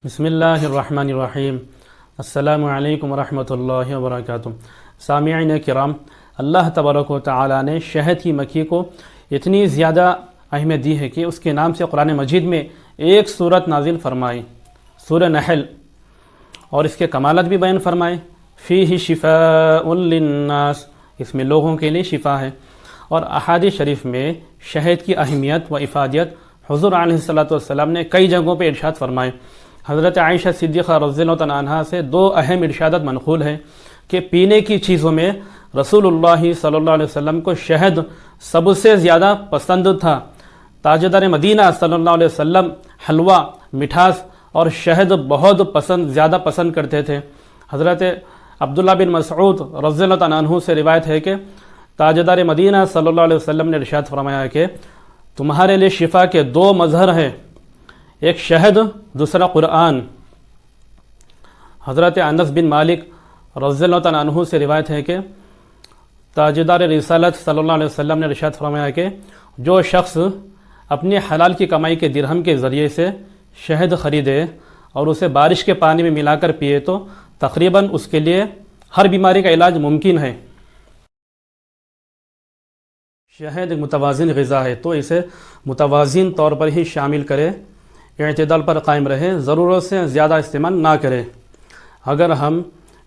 بسم اللہ الرحمن الرحیم۔ السلام علیکم ورحمۃ اللہ وبرکاتہ۔ سامعین کرام، اللہ تبارک و تعالی نے شہد کی مکھی کو اتنی زیادہ اہمیت دی ہے کہ اس کے نام سے قرآن مجید میں ایک سورت نازل فرمائی، سورہ نحل، اور اس کے کمالات بھی بیان فرمائے۔ فیہ شفاء للناس، اس میں لوگوں کے لیے شفا ہے۔ اور احادیث شریف میں شہد کی اہمیت و افادیت حضور علیہ السلام نے کئی جگہوں پہ ارشاد فرمائے۔ حضرت عائشہ صدیقہ رضی اللہ تعالیٰ عنہا سے دو اہم ارشادات منقول ہیں کہ پینے کی چیزوں میں رسول اللہ صلی اللہ علیہ وسلم کو شہد سب سے زیادہ پسند تھا۔ تاجدار مدینہ صلی اللہ علیہ وسلم حلوہ، مٹھاس اور شہد بہت زیادہ پسند کرتے تھے۔ حضرت عبداللہ بن مسعود رضی اللہ تعالیٰ عنہ سے روایت ہے کہ تاجدار مدینہ صلی اللہ علیہ وسلم نے ارشاد فرمایا کہ تمہارے لیے شفا کے دو مظہر ہیں، ایک شہد، دوسرا قرآن۔ حضرت انس بن مالک رضی اللہ تعالیٰ عنہ سے روایت ہے کہ تاجدار رسالت صلی اللہ علیہ وسلم نے ارشاد فرمایا کہ جو شخص اپنی حلال کی کمائی کے درہم کے ذریعے سے شہد خریدے اور اسے بارش کے پانی میں ملا کر پیے تو تقریباً اس کے لیے ہر بیماری کا علاج ممکن ہے۔ شہد ایک متوازن غذا ہے، تو اسے متوازن طور پر ہی شامل کرے، اعتدال پر قائم رہے، ضرورت سے زیادہ استعمال نہ کرے۔ اگر ہم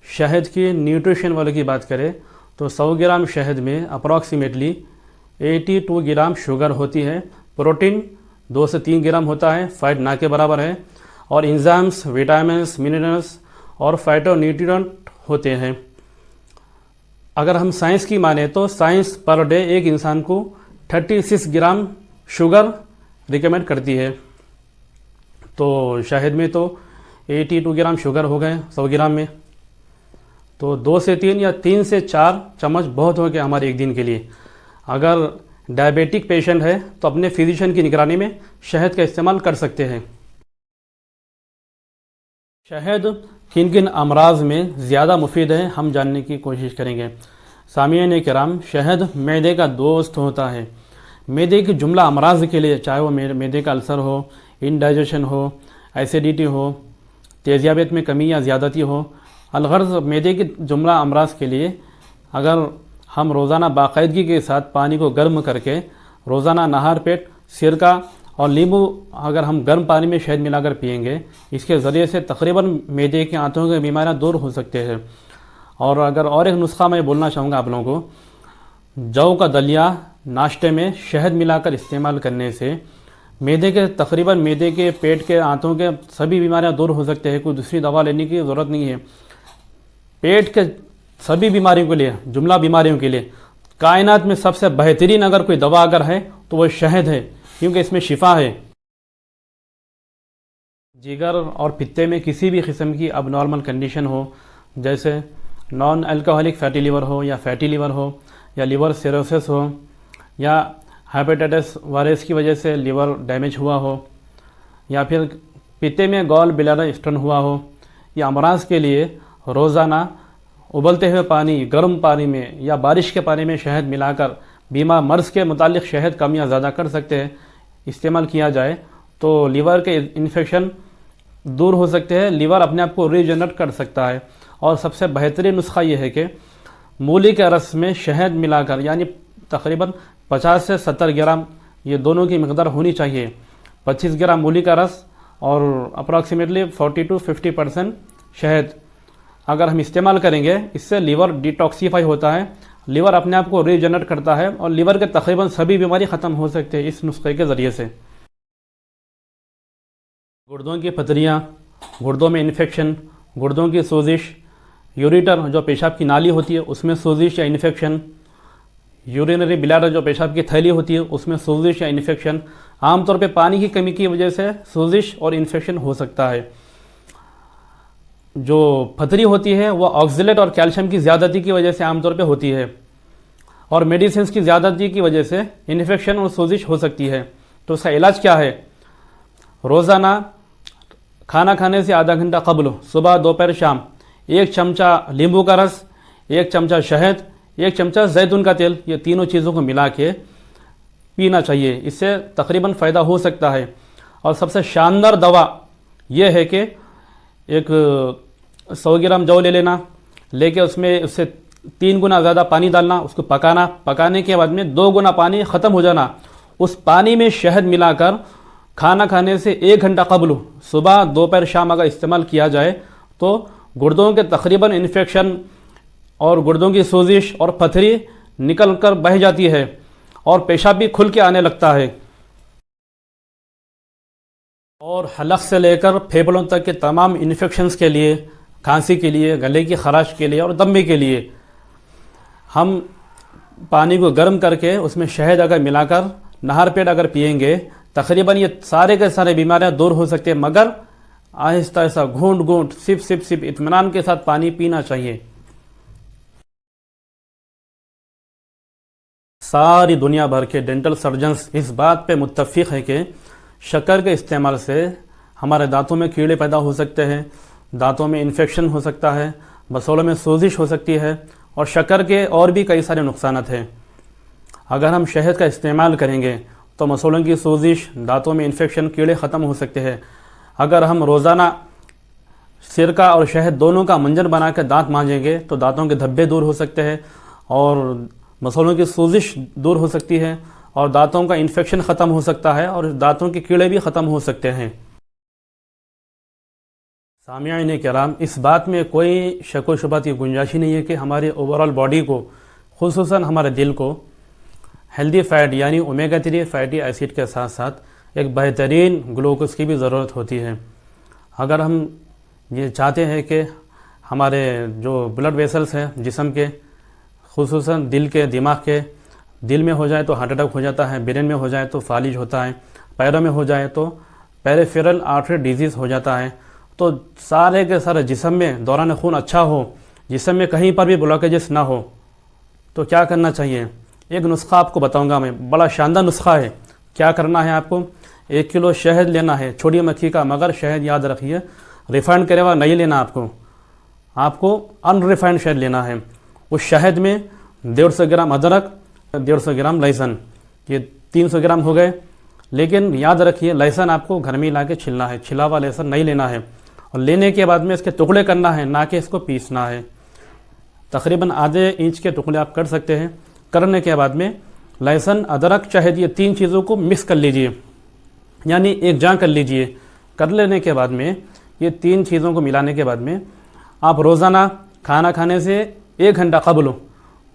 شہد کی نیوٹریشن والے کی بات کریں تو 100 گرام شہد میں اپروکسیمیٹلی 82 گرام شوگر ہوتی ہے، پروٹین 2 سے 3 گرام ہوتا ہے، فیٹ نہ کے برابر ہے، اور انزائمز، وٹامنز، منرلز اور فائٹو نیوٹرینٹ ہوتے ہیں۔ اگر ہم سائنس کی مانیں تو سائنس پر ڈے ایک انسان کو 36 گرام شوگر ریکمینڈ کرتی ہے، تو شہد میں تو 82 گرام شوگر ہو گئے 100 گرام میں، تو 2 سے 3 یا 3 سے 4 چمچ بہت ہو گیا ہمارے ایک دن کے لیے۔ اگر ڈائبیٹک پیشنٹ ہے تو اپنے فزیشین کی نگرانی میں شہد کا استعمال کر سکتے ہیں۔ شہد کن کن امراض میں زیادہ مفید ہے ہم جاننے کی کوشش کریں گے۔ سامعین کرام، شہد معدے کا دوست ہوتا ہے۔ معدے کے جملہ امراض کے لیے، چاہے وہ معدے کا السر ہو، انڈائجیشن ہو، ایسیڈیٹی ہو، تیزابیت میں کمی یا زیادتی ہو، الغرض معدے کے جملہ امراض کے لیے اگر ہم روزانہ باقاعدگی کے ساتھ پانی کو گرم کر کے روزانہ نہار پیٹ سرکہ اور لیمو اگر ہم گرم پانی میں شہد ملا کر پئیں گے، اس کے ذریعے سے تقریباً معدے کے آنتوں کی بیماریاں دور ہو سکتے ہیں۔ اور اگر اور ایک نسخہ میں بولنا چاہوں گا آپ لوگوں کو، جو کا دلیا ناشتے میں شہد ملا کر استعمال کرنے سے معدے کے پیٹ کے آنتوں کے سبھی بیماریاں دور ہو سکتے ہیں، کوئی دوسری دوا لینے کی ضرورت نہیں ہے۔ پیٹ کے سبھی بیماریوں کے لیے، جملہ بیماریوں کے لیے کائنات میں سب سے بہترین اگر کوئی دوا اگر ہے تو وہ شہد ہے، کیونکہ اس میں شفا ہے۔ جگر اور پتے میں کسی بھی قسم کی اب نارمل کنڈیشن ہو، جیسے نان الکوہلک فیٹی لیور ہو یا فیٹی لیور ہو یا لیور سیروسس ہو یا ہیپیٹائٹس وائرس کی وجہ سے لیور ڈیمیج ہوا ہو یا پھر پتے میں گال بلیڈر اسٹن ہوا ہو، یہ امراض کے لیے روزانہ ابلتے ہوئے پانی، گرم پانی میں یا بارش کے پانی میں شہد ملا کر بیمار مرض کے متعلق شہد کم یا زیادہ کر سکتے ہیں۔ استعمال کیا جائے تو لیور کے انفیکشن دور ہو سکتے ہیں، لیور اپنے آپ کو ریجنریٹ کر سکتا ہے۔ اور سب سے بہترین نسخہ یہ ہے کہ مولی کے رس میں شہد ملا کر، یعنی تقریباً 50 سے 70 گرام یہ دونوں کی مقدار ہونی چاہیے، 25 گرام مولی کا رس اور اپروکسیمیٹلی 40 to 50% شہد اگر ہم استعمال کریں گے، اس سے لیور ڈیٹاکسیفائی ہوتا ہے، لیور اپنے آپ کو ریجنریٹ کرتا ہے اور لیور کے تقریباً سبھی بیماری ختم ہو سکتے ہیں اس نسخے کے ذریعے سے۔ گردوں کی پتھریاں، گردوں میں انفیکشن، گردوں کی سوزش، یوریٹر جو پیشاب کی نالی ہوتی ہے اس میں سوزش یا انفیکشن، یورینری بلیڈر جو پیشاب کی تھیلی ہوتی ہے اس میں سوزش یا انفیکشن، عام طور پہ پانی کی کمی کی وجہ سے سوزش اور انفیکشن ہو سکتا ہے۔ جو پتھری ہوتی ہے وہ آکزیلیٹ اور کیلشیم کی زیادتی کی وجہ سے عام طور پہ ہوتی ہے، اور میڈیسنز کی زیادتی کی وجہ سے انفیکشن اور سوزش ہو سکتی ہے۔ تو اس کا علاج کیا ہے؟ روزانہ کھانا کھانے سے آدھا گھنٹہ قبل، صبح، دوپہر، شام، 1 چمچہ لیمبو کا رس، 1 چمچہ شہد، 1 چمچہ زیتون کا تیل، یہ تینوں چیزوں کو ملا کے پینا چاہیے۔ اس سے تقریباً فائدہ ہو سکتا ہے۔ اور سب سے شاندار دوا یہ ہے کہ ایک 100 گرام جو لے لینا، لے کے اس میں اس سے 3 گنا زیادہ پانی ڈالنا، اس کو پکانا، پکانے کے بعد میں 2 گنا پانی ختم ہو جانا، اس پانی میں شہد ملا کر کھانا کھانے سے 1 گھنٹہ قبل صبح دوپہر شام اگر استعمال کیا جائے تو گردوں کے تقریباً انفیکشن اور گردوں کی سوزش اور پتھری نکل کر بہہ جاتی ہے اور پیشاب بھی کھل کے آنے لگتا ہے، اور حلق سے لے کر پھیپھڑوں تک کے تمام انفیکشنز کے لیے، کھانسی کے لیے، گلے کی خراش کے لیے اور دمے کے لیے ہم پانی کو گرم کر کے اس میں شہد اگر ملا کر نہر پیٹ اگر پئیں گے تقریباً یہ سارے کے سارے بیماریاں دور ہو سکتے ہیں، مگر آہستہ آہستہ گھونٹ گھونٹ سپ اطمینان کے ساتھ پانی پینا چاہیے۔ ساری دنیا بھر کے ڈینٹل سرجنز اس بات پہ متفق ہے کہ شکر کے استعمال سے ہمارے دانتوں میں کیڑے پیدا ہو سکتے ہیں، دانتوں میں انفیکشن ہو سکتا ہے، مسولوں میں سوزش ہو سکتی ہے، اور شکر کے اور بھی کئی سارے نقصانات ہیں۔ اگر ہم شہد کا استعمال کریں گے تو مسولوں کی سوزش، دانتوں میں انفیکشن، کیڑے ختم ہو سکتے ہیں۔ اگر ہم روزانہ سرکہ اور شہد دونوں کا منجن بنا کے دانت مانجیں گے تو دانتوں کے دھبے دور ہو سکتے ہیں اور مسولوں کی سوزش دور ہو سکتی ہے اور دانتوں کا انفیکشن ختم ہو سکتا ہے اور دانتوں کے کیڑے بھی ختم ہو سکتے ہیں۔ سامعین کرام، اس بات میں کوئی شک و شبہ کی گنجائش نہیں ہے کہ ہماری اوورآل باڈی کو، خصوصاً ہمارے دل کو، ہیلدی فیٹ یعنی اومیگا 3 فیٹی ایسڈ کے ساتھ ساتھ ایک بہترین گلوکوز کی بھی ضرورت ہوتی ہے۔ اگر ہم یہ چاہتے ہیں کہ ہمارے جو بلڈ ویسلز ہیں جسم کے، خصوصاً دل کے، دماغ کے، دل میں ہو جائے تو ہارٹ اٹیک ہو جاتا ہے، برین میں ہو جائے تو فالج ہوتا ہے، پیروں میں ہو جائے تو پیریفیرل آرٹری ڈیزیز ہو جاتا ہے، تو سارے کے سارے جسم میں دوران خون اچھا ہو، جسم میں کہیں پر بھی بلاکیجز نہ ہو، تو کیا کرنا چاہیے؟ ایک نسخہ آپ کو بتاؤں گا میں، بڑا شاندار نسخہ ہے۔ کیا کرنا ہے آپ کو؟ 1 کلو شہد لینا ہے، چھوٹی مکھی کا، مگر شہد یاد رکھیے ریفائنڈ کرے ہوا نہیں لینا، آپ کو ان ریفائنڈ شہد لینا ہے۔ اس شہد میں 150 گرام ادرک، 150 گرام لہسن، یہ 300 گرام ہو گئے، لیکن یاد رکھیے لہسن آپ کو گھر میں لا کے چھلنا ہے، چھلا ہوا لہسن نہیں لینا ہے، اور لینے کے بعد میں اس کے ٹکڑے کرنا ہے، نہ کہ اس کو پیسنا ہے۔ تقریباً آدھے انچ کے ٹکڑے آپ کر سکتے ہیں۔ کرنے کے بعد میں لہسن، ادرک، شہد، یہ 3 چیزوں کو مکس کر لیجئے، یعنی ایک جان کر لیجئے۔ کر لینے کے بعد میں یہ 3 چیزوں کو ملانے کے بعد میں آپ روزانہ کھانا کھانے سے 1 گھنٹہ قبل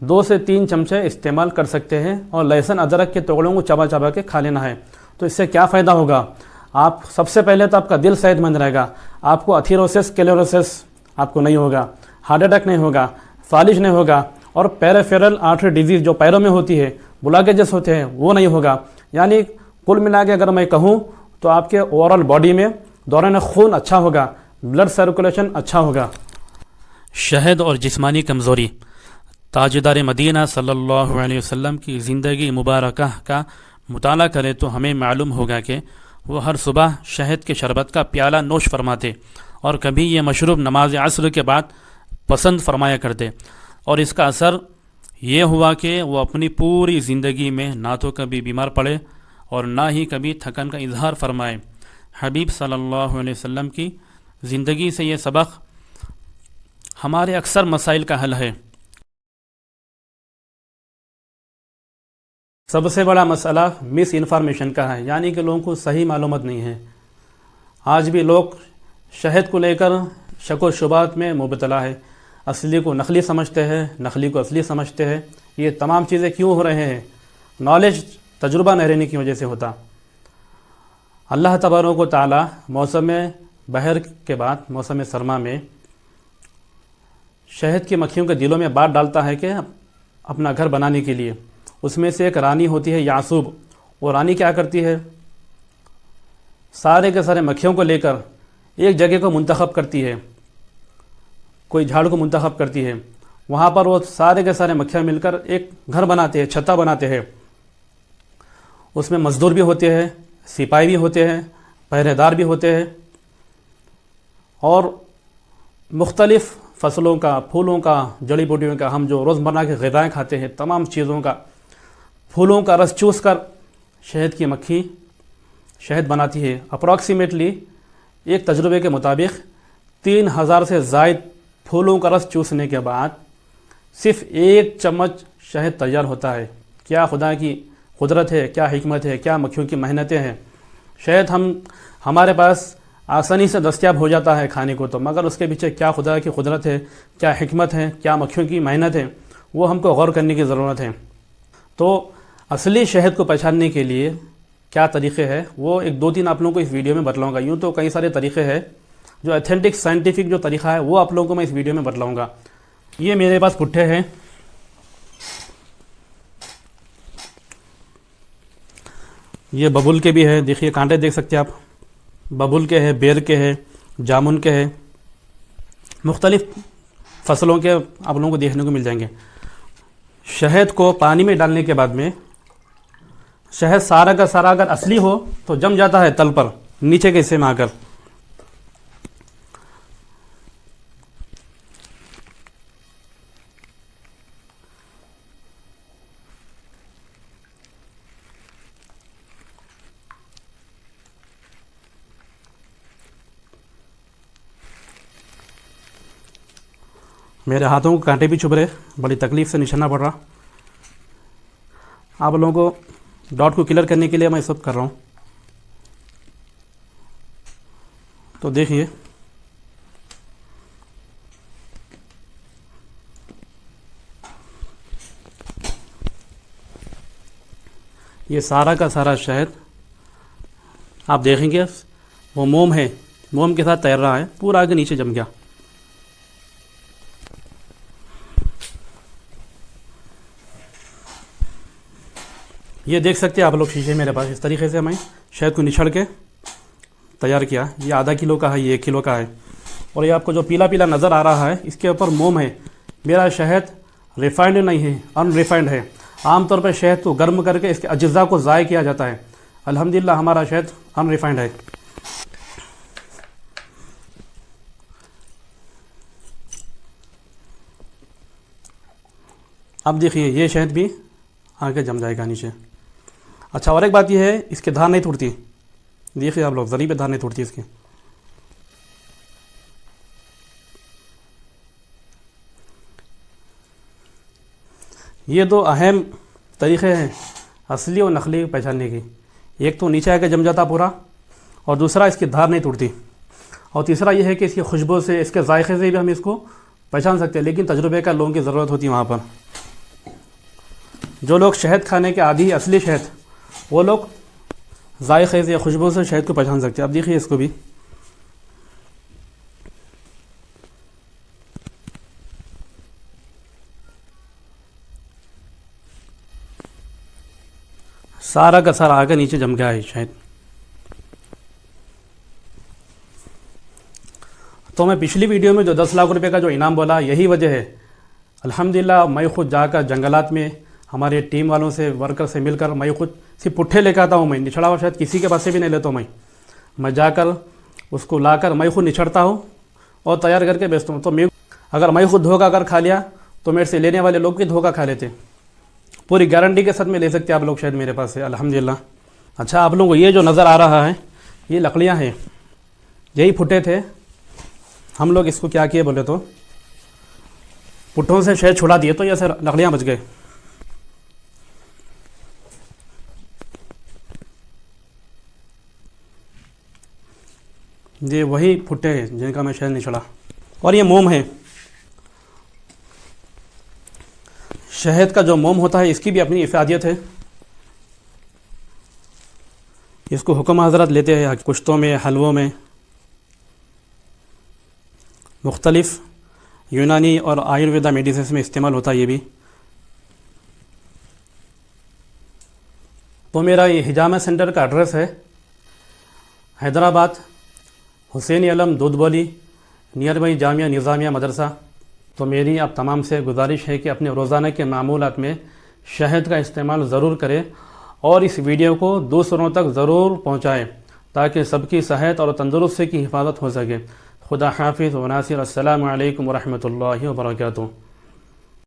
2 سے 3 چمچے استعمال کر سکتے ہیں، اور لہسن ادرک کے ٹکڑوں کو چبا چبا کے کھا لینا ہے۔ تو اس سے کیا فائدہ ہوگا؟ آپ سب سے پہلے تو آپ کا دل صحت مند رہے گا، آپ کو اتھیروسس کلیروسس آپ کو نہیں ہوگا، ہارٹ اٹیک نہیں ہوگا، فالج نہیں ہوگا، اور پیریفیرل آرٹری ڈیزیز جو پیروں میں ہوتی ہے، بلاکیجز ہوتے ہیں، وہ نہیں ہوگا۔ یعنی کل ملا کے اگر میں کہوں تو آپ کے اوورآل باڈی میں دوران خون اچھا ہوگا، بلڈ سرکولیشن اچھا ہوگا۔ شہد اور جسمانی کمزوری، تاجدار مدینہ صلی اللہ علیہ وسلم کی زندگی مبارکہ کا مطالعہ کریں تو ہمیں معلوم ہوگا کہ وہ ہر صبح شہد کے شربت کا پیالہ نوش فرماتے، اور کبھی یہ مشروب نماز عصر کے بعد پسند فرمایا کرتے، اور اس کا اثر یہ ہوا کہ وہ اپنی پوری زندگی میں نہ تو کبھی بیمار پڑے اور نہ ہی کبھی تھکن کا اظہار فرمائے۔ حبیب صلی اللہ علیہ وسلم کی زندگی سے یہ سبق ہمارے اکثر مسائل کا حل ہے۔ سب سے بڑا مسئلہ مس انفارمیشن کا ہے، یعنی کہ لوگوں کو صحیح معلومات نہیں ہے۔ آج بھی لوگ شہد کو لے کر شک و شبہات میں مبتلا ہے، اصلی کو نقلی سمجھتے ہیں، نقلی کو اصلی سمجھتے ہیں۔ یہ تمام چیزیں کیوں ہو رہے ہیں؟ نالج، تجربہ نہ رہنے کی وجہ سے ہوتا۔ اللہ تبارک و تعالی موسم بہر کے بعد موسم سرما میں شہد کی مکھیوں کے دلوں میں بات ڈالتا ہے کہ اپنا گھر بنانے کے لیے۔ اس میں سے ایک رانی ہوتی ہے یعصوب، وہ رانی کیا کرتی ہے؟ سارے کے سارے مکھیوں کو لے کر ایک جگہ کو منتخب کرتی ہے، کوئی جھاڑ کو منتخب کرتی ہے، وہاں پر وہ سارے کے سارے مکھیاں مل کر ایک گھر بناتے ہیں، چھتا بناتے ہیں۔ اس میں مزدور بھی ہوتے ہیں، سپاہی بھی ہوتے ہیں، پہرے دار بھی ہوتے ہیں، اور مختلف فصلوں کا، پھولوں کا، جڑی بوٹیوں کا، ہم جو روزمرہ کے غذائیں کھاتے ہیں، تمام چیزوں کا، پھولوں کا رس چوس کر شہد کی مکھی شہد بناتی ہے۔ اپروکسیمیٹلی ایک تجربے کے مطابق 3000 سے زائد پھولوں کا رس چوسنے کے بعد صرف 1 چمچ شہد تیار ہوتا ہے۔ کیا خدا کی قدرت ہے، کیا حکمت ہے، کیا مکھیوں کی محنتیں ہیں۔ شہد ہمارے پاس آسانی سے دستیاب ہو جاتا ہے کھانے کو، تو مگر اس کے پیچھے کیا خدا کی قدرت ہے، کیا حکمت ہے، کیا مکھیوں کی محنت ہے، وہ ہم کو غور کرنے کی ضرورت ہے۔ تو اصلی شہد کو پہچاننے کے لیے کیا طریقے ہیں، وہ 2-3 آپ لوگوں کو اس ویڈیو میں بتلاؤں گا۔ یوں تو کئی سارے طریقے ہیں، جو ایتھینٹک سائنٹیفک جو طریقہ ہے وہ آپ لوگوں کو میں اس ویڈیو میں بتلاؤں گا۔ یہ میرے پاس پٹھے ہیں، یہ ببول کے بھی ہے، دیکھیے کانٹے دیکھ سکتے ہیں آپ، ببول کے ہے، بیر کے ہے، جامن کے ہے، مختلف فصلوں کے آپ لوگوں کو دیکھنے کو مل جائیں گے۔ شہد کو پانی میں ڈالنے کے بعد میں شہد سارا کا سارا اگر اصلی ہو تو جم جاتا ہے تل پر، نیچے کے حصے میں آ کر۔ میرے ہاتھوں کو کانٹے بھی چبھ رہے، بڑی تکلیف سے نچلنا پڑ رہا۔ آپ لوگوں کو ڈاٹ کو کلیئر کرنے کے لیے میں سب کر رہا ہوں۔ تو دیکھیے یہ سارا کا سارا شہد آپ دیکھیں گے وہ موم ہے، موم کے ساتھ تیر رہا ہے، پورا آگے نیچے جم گیا۔ یہ دیکھ سکتے ہیں آپ لوگ شیشے میرے پاس، اس طریقے سے میں شہد کو نچھڑ کے تیار کیا۔ یہ آدھا کلو کا ہے، یہ 1 کلو کا ہے، اور یہ آپ کو جو پیلا پیلا نظر آ رہا ہے اس کے اوپر موم ہے۔ میرا شہد ریفائنڈ نہیں ہے، ان ریفائنڈ ہے۔ عام طور پہ شہد کو گرم کر کے اس کے اجزاء کو ضائع کیا جاتا ہے، الحمدللہ ہمارا شہد ان ریفائنڈ ہے۔ اب دیکھیے یہ شہد بھی آگے جم جائے گا نیچے۔ اچھا، اور ایک بات یہ ہے، اس کے دھار نہیں ٹوٹتی، دیکھیے آپ لوگ ذری پہ دھار نہیں ٹوٹتی اس کی۔ یہ 2 اہم طریقے ہیں اصلی اور نقلی پہچاننے کی۔ ایک تو نیچے آ کے جم جاتا پورا، اور دوسرا اس کی دھار نہیں ٹوٹتی، اور تیسرا یہ ہے کہ اس کی خوشبو سے، اس کے ذائقے سے بھی ہم اس کو پہچان سکتے ہیں، لیکن تجربے کا لوگوں کی ضرورت ہوتی ہے وہاں پر۔ جو لوگ شہد کھانے کے عادی، اصلی شہد، وہ لوگ ذائقے سے یا خوشبو سے شہد کو پہچان سکتے ہیں۔ اب دیکھیے اس کو بھی، سارا کا سارا آگے نیچے جم گیا ہے شہد۔ تو میں پچھلی ویڈیو میں جو 10 لاکھ روپے کا جو انعام بولا، یہی وجہ ہے۔ الحمدللہ میں خود جا کر جنگلات میں ہمارے ٹیم والوں سے، ورکر سے مل کر میں خود صرف پٹھے لے کے آتا ہوں۔ میں نچھڑا ہوا شاید کسی کے پاس سے بھی نہیں لیتا ہوں، میں جا کر اس کو لا کر میں خود نچھڑتا ہوں اور تیار کر کے بیچتا ہوں۔ تو اگر میں خود دھوکہ کر کھا لیا تو میرے سے لینے والے لوگ بھی دھوکہ کھا لیتے۔ پوری گارنٹی کے ساتھ میں لے سکتے آپ لوگ شاید میرے پاس سے، الحمدللہ۔ اچھا، آپ لوگوں کو یہ جو نظر آ رہا ہے یہ لکڑیاں ہیں، یہی پھٹے تھے۔ ہم لوگ اس کو کیا کیے بولے تو پٹھوں سے شہد چھڑا دیے، تو یہ سے لکڑیاں بچ گئے۔ یہ وہی پھٹے ہیں جن کا میں شہد نہیں چھڑا، اور یہ موم ہے۔ شہد کا جو موم ہوتا ہے اس کی بھی اپنی افادیت ہے۔ اس کو حکم حضرت لیتے ہیں کشتوں میں، حلووں میں، مختلف یونانی اور آیورویدا میڈیسنس میں استعمال ہوتا ہے یہ بھی۔ تو میرا یہ حجامہ سینٹر کا ایڈریس ہے حیدرآباد، حسین علم دودھ بولی، نیئر بائی جامعہ نظامیہ مدرسہ۔ تو میری آپ تمام سے گزارش ہے کہ اپنے روزانہ کے معمولات میں شہد کا استعمال ضرور کریں، اور اس ویڈیو کو دوسروں تک ضرور پہنچائیں تاکہ سب کی صحت اور تندرستی کی حفاظت ہو سکے۔ خدا حافظ و ناصر۔ السلام علیکم ورحمۃ اللہ وبرکاتہ۔